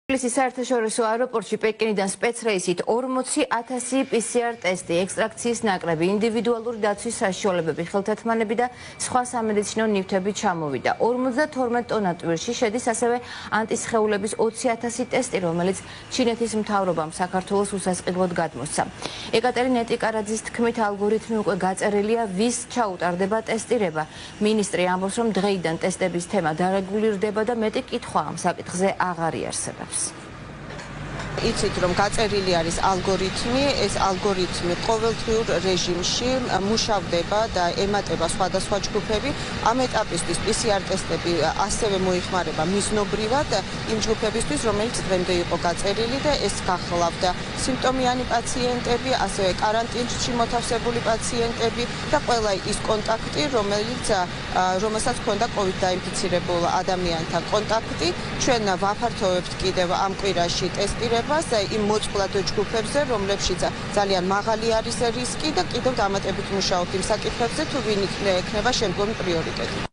საერთაშორისო აეროპორტში პეკინიდან სპეცრეისით 40,000 PCR ტესტი, ექსტრაქციის ნაკრები, ინდივიდუალური დაცვის საშუალებები, ხელთათმანები და სხვა სამედიცინო ნივთები ჩამოვიდა. 52 ტონა ტვირში შედის ასევე ანტისხეულების 20,000 ტესტი, რომელიც ჩინეთის მთავრობამ საქართველოს უსასყიდლოდ გადმოსცა. ეკატერინე ტიკარაძის თქმით, ალგორითმი უკვე გაწერილია, ვის ჩაუტარდება ტესტირება. მინისტრი ამბობს, რომ დღეიდან ტესტების თემა დარეგულირდება და მეტი კითხვა ამ საკითხზე აღარ იარსებობს. იცით, რომ გაწერილი არის ალგორითმი, ეს ალგორითმი ყოველდღიურ რეჟიმში მუშავდება და ემატება სხვადასხვა ჯგუფები. ამ ეტაპისთვის PCR ტესტები ასევე მოიხმარება მიზნობრივად იმ ჯგუფებისთვის, რომელიც დღემდე იყო გაწერილი და ეს გახლავდა სიმპტომიანი პაციენტები, ასევე კარანტინში მოთავსებული პაციენტები და ყველა ის კონტაქტი, რომელსაც ჰქონდა COVID დაინფიცირებულ ადამიანთან კონტაქტი. ჩვენ ვაფართოვებთ კიდევ ამ კვირაში ტესტირებას იმ მოწყვლად ჯგუფებზე, რომლებშიც ძალიან მაღალი არის რისკი და კიდევ დამატებით მუშაობთ იმ საკითხებზე, თუ ვინ იქნება შემდგომი პრიორიტეტი.